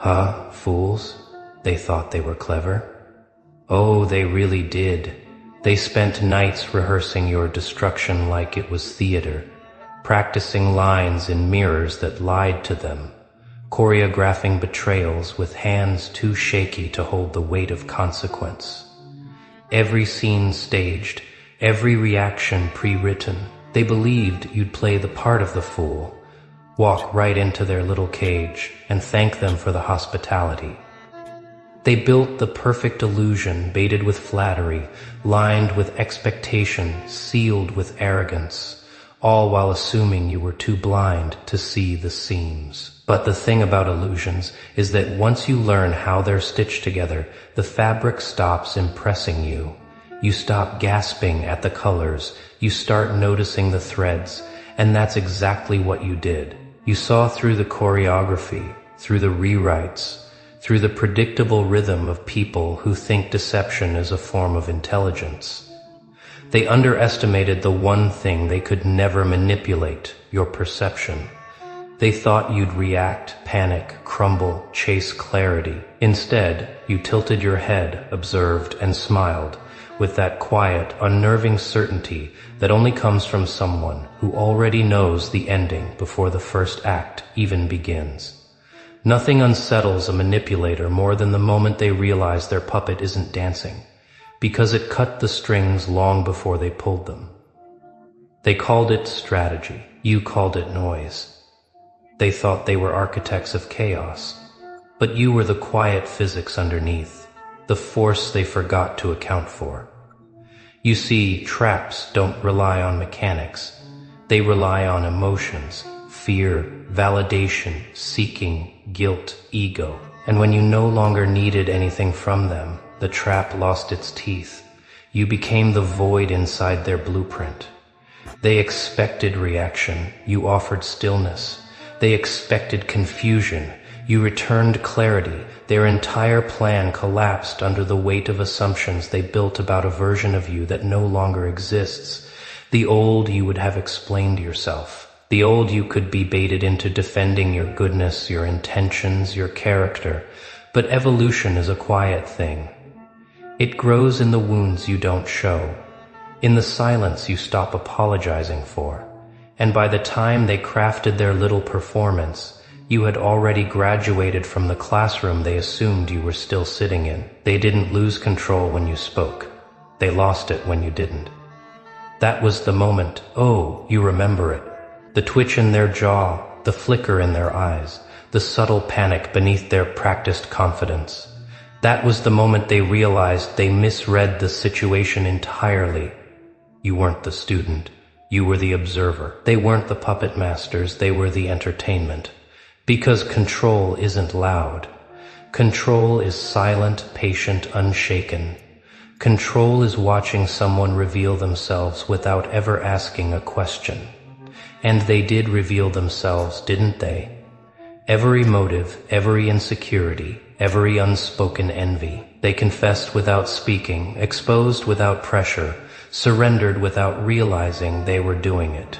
Huh, fools? They thought they were clever? Oh, they really did. They spent nights rehearsing your destruction like it was theater, practicing lines in mirrors that lied to them, choreographing betrayals with hands too shaky to hold the weight of consequence. Every scene staged, every reaction pre-written. They believed you'd play the part of the fool, walk right into their little cage, and thank them for the hospitality. They built the perfect illusion, baited with flattery, lined with expectation, sealed with arrogance, all while assuming you were too blind to see the seams. But the thing about illusions is that once you learn how they're stitched together, the fabric stops impressing you. You stop gasping at the colors, you start noticing the threads, and that's exactly what you did. You saw through the choreography, through the rewrites, through the predictable rhythm of people who think deception is a form of intelligence. They underestimated the one thing they could never manipulate, your perception. They thought you'd react, panic, crumble, chase clarity. Instead, you tilted your head, observed, and smiled, with that quiet, unnerving certainty that only comes from someone who already knows the ending before the first act even begins. Nothing unsettles a manipulator more than the moment they realize their puppet isn't dancing, because it cut the strings long before they pulled them. They called it strategy. You called it noise. They thought they were architects of chaos, but you were the quiet physics underneath, the force they forgot to account for. You see, traps don't rely on mechanics. They rely on emotions, fear, validation, seeking, guilt, ego. And when you no longer needed anything from them, the trap lost its teeth. You became the void inside their blueprint. They expected reaction. You offered stillness. They expected confusion. You returned clarity. Their entire plan collapsed under the weight of assumptions they built about a version of you that no longer exists. The old you would have explained yourself. The old you could be baited into defending your goodness, your intentions, your character. But evolution is a quiet thing. It grows in the wounds you don't show, in the silence you stop apologizing for. And by the time they crafted their little performance, you had already graduated from the classroom they assumed you were still sitting in. They didn't lose control when you spoke. They lost it when you didn't. That was the moment. Oh, you remember it. The twitch in their jaw, the flicker in their eyes, the subtle panic beneath their practiced confidence. That was the moment they realized they misread the situation entirely. You weren't the student. You were the observer. They weren't the puppet masters. They were the entertainment. Because control isn't loud. Control is silent, patient, unshaken. Control is watching someone reveal themselves without ever asking a question. And they did reveal themselves, didn't they? Every motive, every insecurity, every unspoken envy. They confessed without speaking, exposed without pressure, surrendered without realizing they were doing it.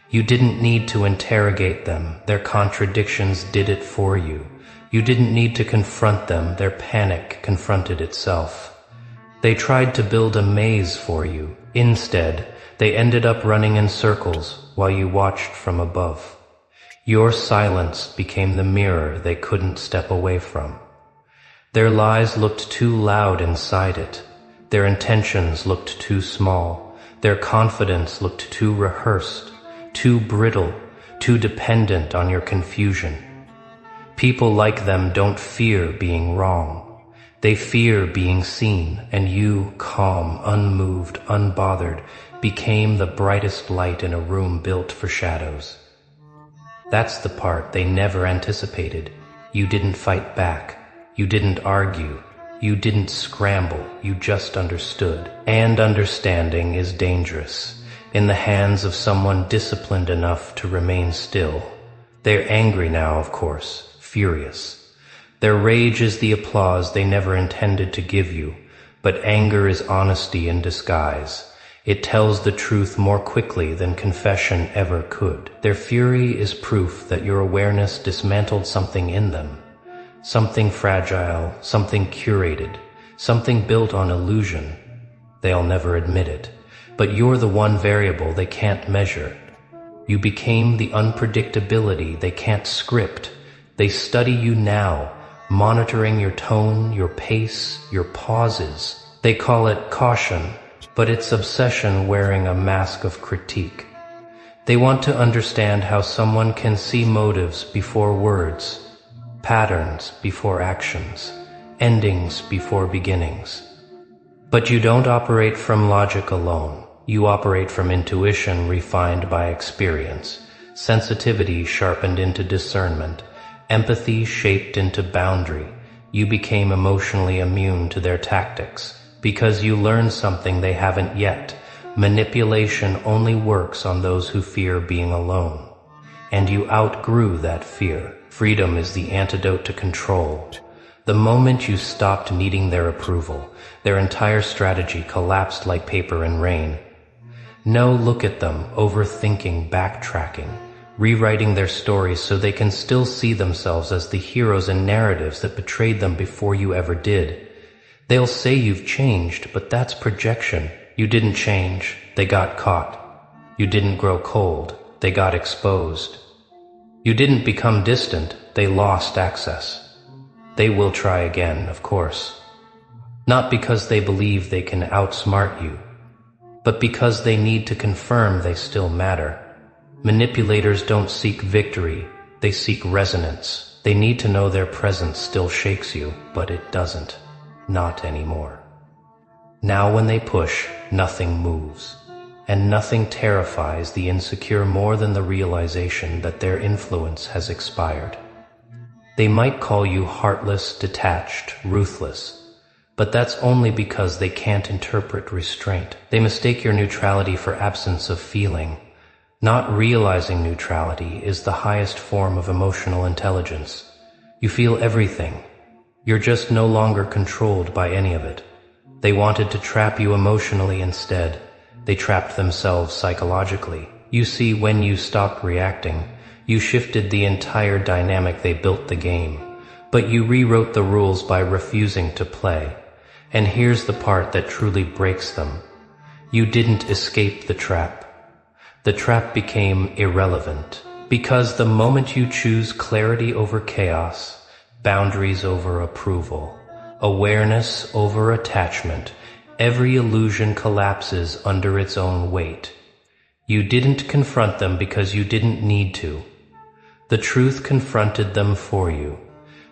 You didn't need to interrogate them. Their contradictions did it for you. You didn't need to confront them. Their panic confronted itself. They tried to build a maze for you. Instead, they ended up running in circles while you watched from above. Your silence became the mirror they couldn't step away from. Their lies looked too loud inside it. Their intentions looked too small. Their confidence looked too rehearsed, too brittle, too dependent on your confusion. People like them don't fear being wrong. They fear being seen, and you, calm, unmoved, unbothered, became the brightest light in a room built for shadows. That's the part they never anticipated. You didn't fight back. You didn't argue. You didn't scramble. You just understood. And understanding is dangerous, in the hands of someone disciplined enough to remain still. They're angry now, of course, furious. Their rage is the applause they never intended to give you, but anger is honesty in disguise. It tells the truth more quickly than confession ever could. Their fury is proof that your awareness dismantled something in them, something fragile, something curated, something built on illusion. They'll never admit it, but you're the one variable they can't measure. You became the unpredictability they can't script. They study you now, monitoring your tone, your pace, your pauses. They call it caution, but it's obsession wearing a mask of critique. They want to understand how someone can see motives before words, patterns before actions, endings before beginnings. But you don't operate from logic alone. You operate from intuition refined by experience, sensitivity sharpened into discernment, empathy shaped into boundary. You became emotionally immune to their tactics because you learned something they haven't yet. Manipulation only works on those who fear being alone. And you outgrew that fear. Freedom is the antidote to control. The moment you stopped needing their approval, their entire strategy collapsed like paper in rain. No, look at them, overthinking, backtracking, rewriting their stories so they can still see themselves as the heroes in narratives that betrayed them before you ever did. They'll say you've changed, but that's projection. You didn't change, they got caught. You didn't grow cold, they got exposed. You didn't become distant, they lost access. They will try again, of course. Not because they believe they can outsmart you, but because they need to confirm they still matter. Manipulators don't seek victory, they seek resonance. They need to know their presence still shakes you, but it doesn't. Not anymore. Now when they push, nothing moves. And nothing terrifies the insecure more than the realization that their influence has expired. They might call you heartless, detached, ruthless, but that's only because they can't interpret restraint. They mistake your neutrality for absence of feeling. Not realizing neutrality is the highest form of emotional intelligence. You feel everything. You're just no longer controlled by any of it. They wanted to trap you emotionally instead. They trapped themselves psychologically. You see, when you stopped reacting, you shifted the entire dynamic. They built the game, but you rewrote the rules by refusing to play. And here's the part that truly breaks them. You didn't escape the trap. The trap became irrelevant, because the moment you choose clarity over chaos, boundaries over approval, awareness over attachment, every illusion collapses under its own weight. You didn't confront them because you didn't need to. The truth confronted them for you.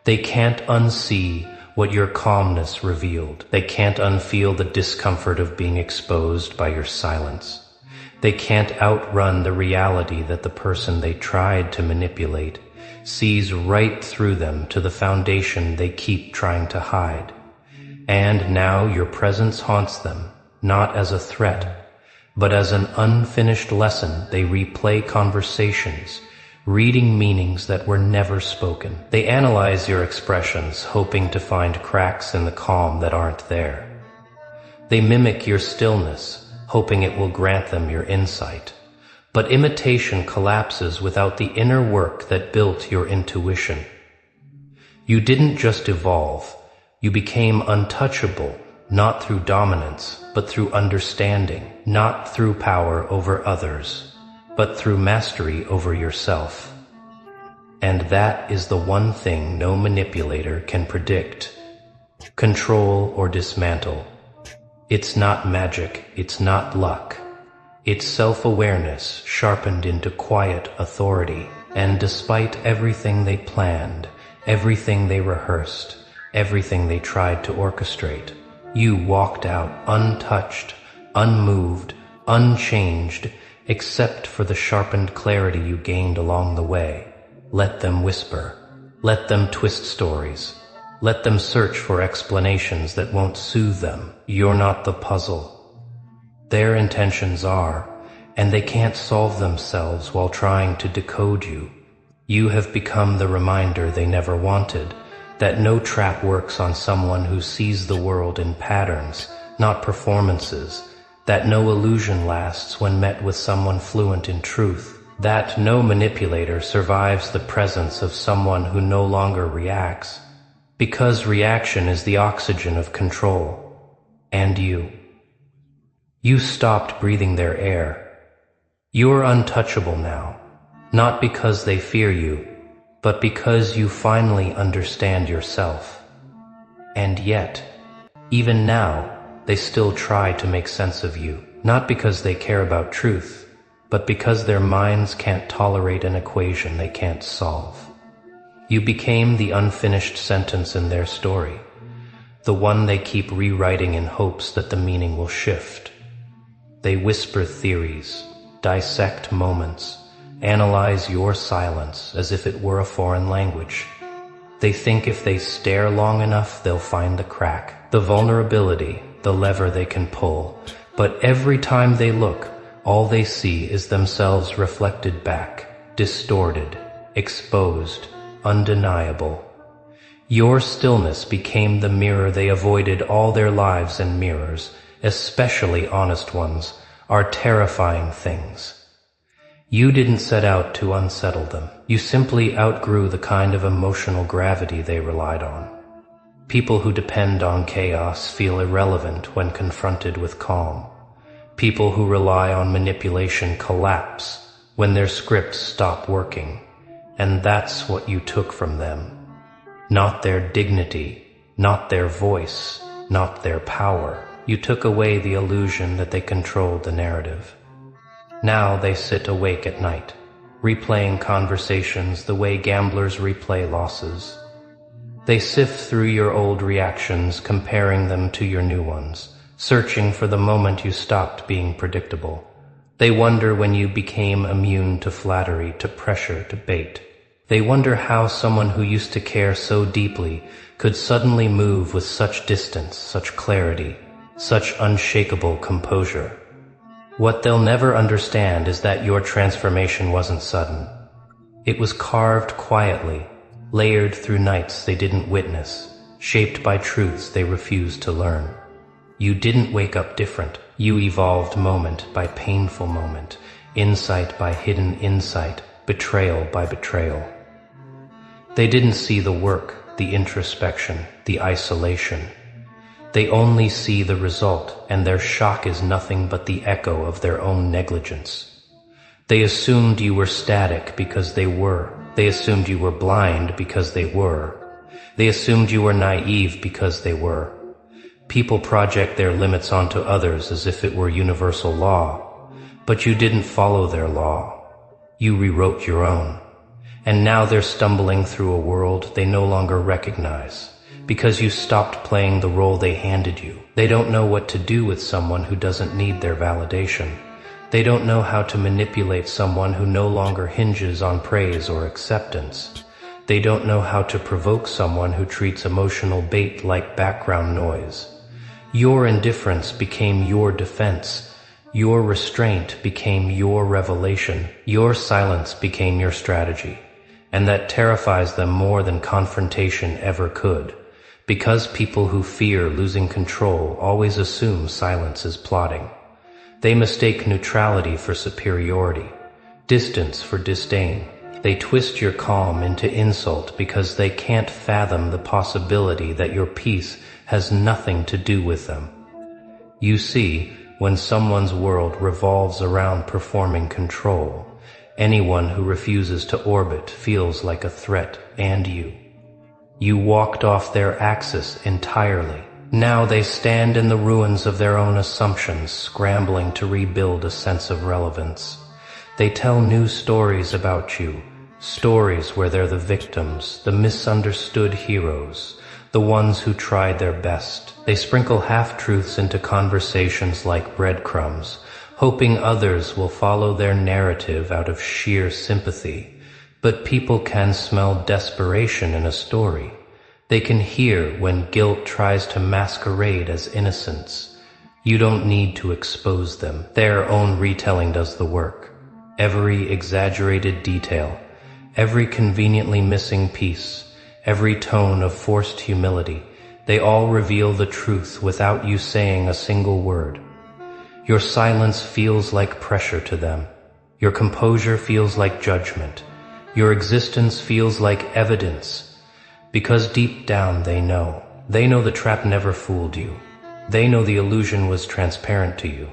They can't unsee what your calmness revealed. They can't unfeel the discomfort of being exposed by your silence. They can't outrun the reality that the person they tried to manipulate sees right through them to the foundation they keep trying to hide. And now your presence haunts them, not as a threat, but as an unfinished lesson. They replay conversations, reading meanings that were never spoken. They analyze your expressions, hoping to find cracks in the calm that aren't there. They mimic your stillness, hoping it will grant them your insight. But imitation collapses without the inner work that built your intuition. You didn't just evolve. You became untouchable, not through dominance, but through understanding, not through power over others, but through mastery over yourself. And that is the one thing no manipulator can predict, control, or dismantle. It's not magic, it's not luck. It's self-awareness sharpened into quiet authority. And despite everything they planned, everything they rehearsed, everything they tried to orchestrate, you walked out untouched, unmoved, unchanged, except for the sharpened clarity you gained along the way. Let them whisper. Let them twist stories. Let them search for explanations that won't soothe them. You're not the puzzle. Their intentions are, and they can't solve themselves while trying to decode you. You have become the reminder they never wanted, that no trap works on someone who sees the world in patterns, not performances, that no illusion lasts when met with someone fluent in truth, that no manipulator survives the presence of someone who no longer reacts, Because reaction is the oxygen of control. And you stopped breathing their air. You're untouchable now, not because they fear you, but because you finally understand yourself. And yet, even now, they still try to make sense of you, not because they care about truth, but because their minds can't tolerate an equation they can't solve. You became the unfinished sentence in their story, the one they keep rewriting in hopes that the meaning will shift. They whisper theories, dissect moments, analyze your silence as if it were a foreign language. They think if they stare long enough, they'll find the crack, the vulnerability, the lever they can pull. But every time they look, all they see is themselves reflected back, distorted, exposed, undeniable. Your stillness became the mirror they avoided all their lives, and mirrors, especially honest ones, are terrifying things. You didn't set out to unsettle them. You simply outgrew the kind of emotional gravity they relied on. People who depend on chaos feel irrelevant when confronted with calm. People who rely on manipulation collapse when their scripts stop working. And that's what you took from them. Not their dignity, not their voice, not their power. You took away the illusion that they controlled the narrative. Now they sit awake at night, replaying conversations the way gamblers replay losses. They sift through your old reactions, comparing them to your new ones, searching for the moment you stopped being predictable. They wonder when you became immune to flattery, to pressure, to bait. They wonder how someone who used to care so deeply could suddenly move with such distance, such clarity, such unshakable composure. What they'll never understand is that your transformation wasn't sudden. It was carved quietly, layered through nights they didn't witness, shaped by truths they refused to learn. You didn't wake up different. You evolved moment by painful moment, insight by hidden insight, betrayal by betrayal. They didn't see the work, the introspection, the isolation. They only see the result, and their shock is nothing but the echo of their own negligence. They assumed you were static because they were. They assumed you were blind because they were. They assumed you were naive because they were. People project their limits onto others as if it were universal law, but you didn't follow their law. You rewrote your own. And now they're stumbling through a world they no longer recognize, because you stopped playing the role they handed you. They don't know what to do with someone who doesn't need their validation. They don't know how to manipulate someone who no longer hinges on praise or acceptance. They don't know how to provoke someone who treats emotional bait like background noise. Your indifference became your defense. Your restraint became your revelation. Your silence became your strategy. And that terrifies them more than confrontation ever could. Because people who fear losing control always assume silence is plotting. They mistake neutrality for superiority, distance for disdain. They twist your calm into insult because they can't fathom the possibility that your peace has nothing to do with them. You see, when someone's world revolves around performing control, anyone who refuses to orbit feels like a threat, and you walked off their axis entirely. Now they stand in the ruins of their own assumptions, scrambling to rebuild a sense of relevance. They tell new stories about you, stories where they're the victims, the misunderstood heroes, the ones who tried their best. They sprinkle half-truths into conversations like breadcrumbs, hoping others will follow their narrative out of sheer sympathy. But people can smell desperation in a story. They can hear when guilt tries to masquerade as innocence. You don't need to expose them. Their own retelling does the work. Every exaggerated detail, every conveniently missing piece, every tone of forced humility, they all reveal the truth without you saying a single word. Your silence feels like pressure to them. Your composure feels like judgment. Your existence feels like evidence. Because deep down they know. They know the trap never fooled you. They know the illusion was transparent to you.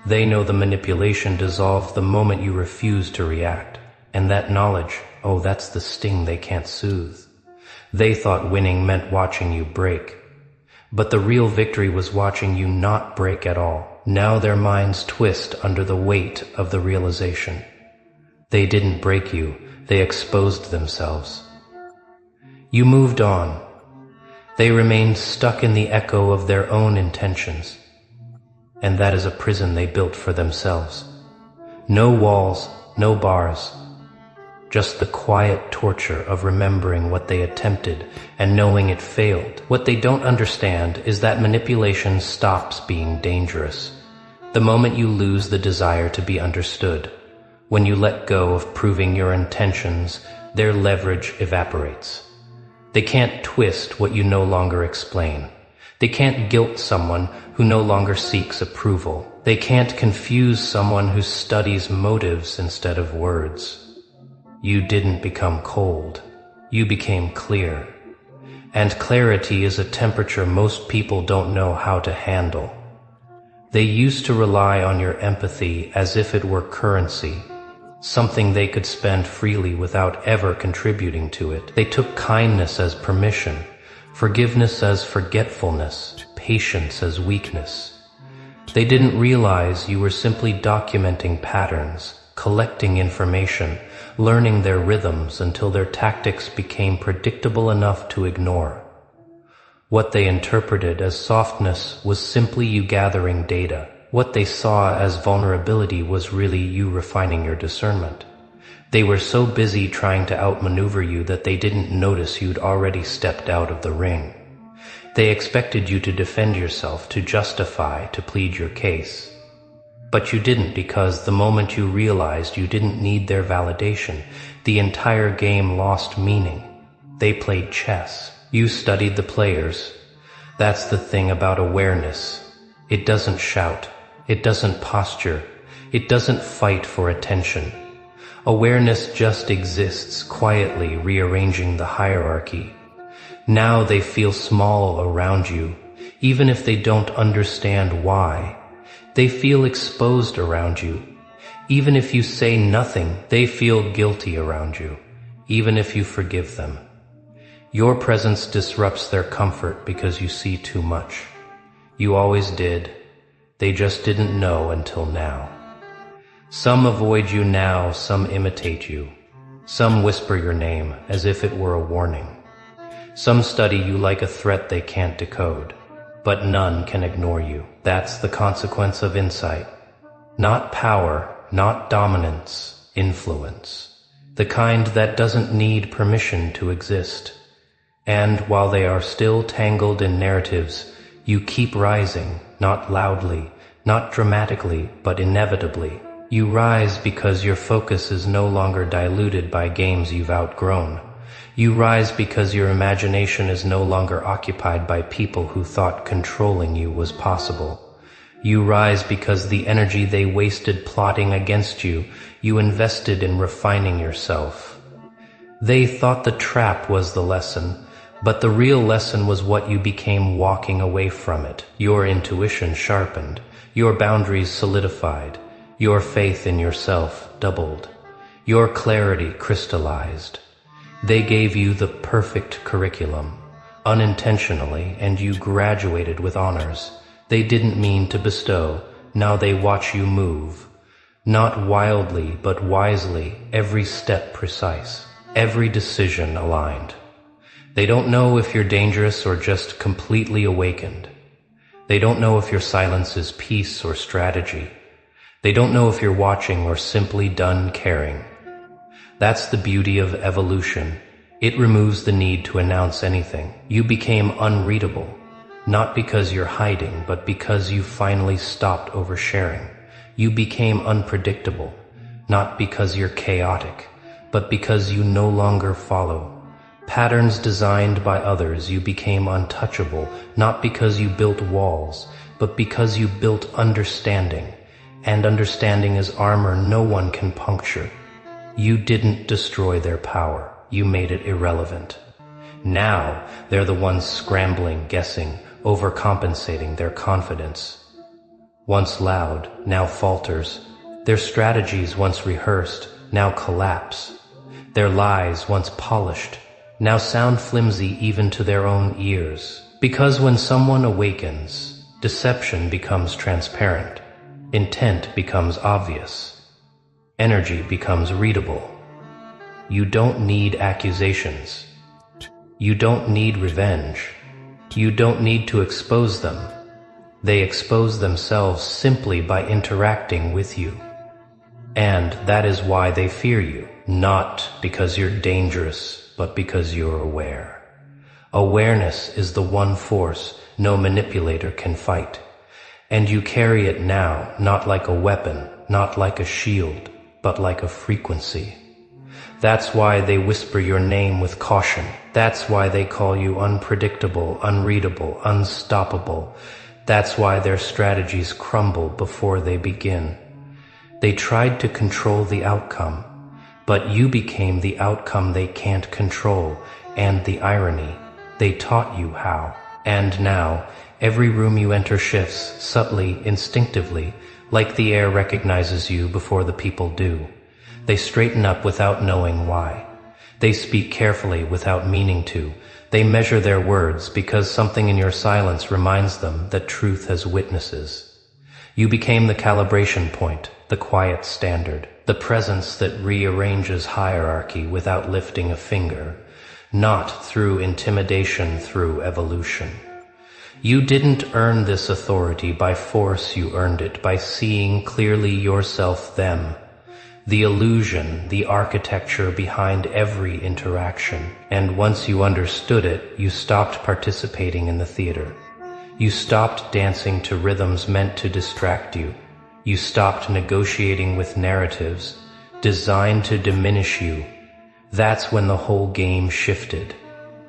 They know the manipulation dissolved the moment you refused to react. And that knowledge, oh, that's the sting they can't soothe. They thought winning meant watching you break. But the real victory was watching you not break at all. Now their minds twist under the weight of the realization. They didn't break you, they exposed themselves. You moved on. They remained stuck in the echo of their own intentions. And that is a prison they built for themselves. No walls, no bars. Just the quiet torture of remembering what they attempted and knowing it failed. What they don't understand is that manipulation stops being dangerous the moment you lose the desire to be understood. When you let go of proving your intentions, their leverage evaporates. They can't twist what you no longer explain. They can't guilt someone who no longer seeks approval. They can't confuse someone who studies motives instead of words. You didn't become cold. You became clear. And clarity is a temperature most people don't know how to handle. They used to rely on your empathy as if it were currency, something they could spend freely without ever contributing to it. They took kindness as permission, forgiveness as forgetfulness, patience as weakness. They didn't realize you were simply documenting patterns, collecting information, learning their rhythms until their tactics became predictable enough to ignore. What they interpreted as softness was simply you gathering data. What they saw as vulnerability was really you refining your discernment. They were so busy trying to outmaneuver you that they didn't notice you'd already stepped out of the ring. They expected you to defend yourself, to justify, to plead your case. But you didn't, because the moment you realized you didn't need their validation, the entire game lost meaning. They played chess. You studied the players. That's the thing about awareness. It doesn't shout. It doesn't posture. It doesn't fight for attention. Awareness just exists, quietly rearranging the hierarchy. Now they feel small around you, even if they don't understand why. They feel exposed around you. Even if you say nothing, they feel guilty around you, even if you forgive them. Your presence disrupts their comfort because you see too much. You always did. They just didn't know until now. Some avoid you now, some imitate you. Some whisper your name as if it were a warning. Some study you like a threat they can't decode. But none can ignore you. That's the consequence of insight. Not power, not dominance, influence. The kind that doesn't need permission to exist. And while they are still tangled in narratives, you keep rising, not loudly, not dramatically, but inevitably. You rise because your focus is no longer diluted by games you've outgrown. You rise because your imagination is no longer occupied by people who thought controlling you was possible. You rise because the energy they wasted plotting against you, you invested in refining yourself. They thought the trap was the lesson, but the real lesson was what you became walking away from it. Your intuition sharpened, your boundaries solidified, your faith in yourself doubled, your clarity crystallized. They gave you the perfect curriculum, unintentionally, and you graduated with honors. They didn't mean to bestow, now they watch you move. Not wildly, but wisely, every step precise, every decision aligned. They don't know if you're dangerous or just completely awakened. They don't know if your silence is peace or strategy. They don't know if you're watching or simply done caring. That's the beauty of evolution. It removes the need to announce anything. You became unreadable, not because you're hiding, but because you finally stopped oversharing. You became unpredictable, not because you're chaotic, but because you no longer follow patterns designed by others. You became untouchable, not because you built walls, but because you built understanding. And understanding is armor no one can puncture. You didn't destroy their power. You made it irrelevant. Now, they're the ones scrambling, guessing, overcompensating their confidence. Once loud, now falters. Their strategies once rehearsed, now collapse. Their lies once polished, now sound flimsy even to their own ears. Because when someone awakens, deception becomes transparent, intent becomes obvious, energy becomes readable. You don't need accusations. You don't need revenge. You don't need to expose them. They expose themselves simply by interacting with you. And that is why they fear you, not because you're dangerous, but because you're aware. Awareness is the one force no manipulator can fight. And you carry it now, not like a weapon, not like a shield, but like a frequency. That's why they whisper your name with caution. That's why they call you unpredictable, unreadable, unstoppable. That's why their strategies crumble before they begin. They tried to control the outcome, but you became the outcome they can't control, and the irony, they taught you how. And now, every room you enter shifts, subtly, instinctively, like the air recognizes you before the people do. They straighten up without knowing why. They speak carefully without meaning to. They measure their words because something in your silence reminds them that truth has witnesses. You became the calibration point, the quiet standard, the presence that rearranges hierarchy without lifting a finger, not through intimidation, through evolution. You didn't earn this authority by force, you earned it by seeing clearly yourself, them. The illusion, the architecture behind every interaction. And once you understood it, you stopped participating in the theater. You stopped dancing to rhythms meant to distract you. You stopped negotiating with narratives designed to diminish you. That's when the whole game shifted.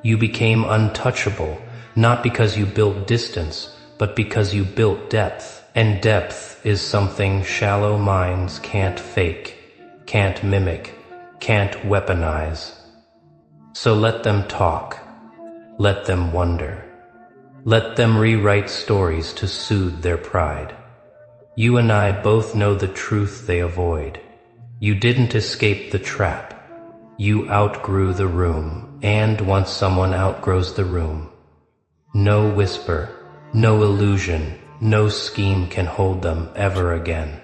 You became untouchable, not because you built distance, but because you built depth. And depth is something shallow minds can't fake, can't mimic, can't weaponize. So let them talk. Let them wonder. Let them rewrite stories to soothe their pride. You and I both know the truth they avoid. You didn't escape the trap. You outgrew the room, and once someone outgrows the room, no whisper, no illusion, no scheme can hold them ever again.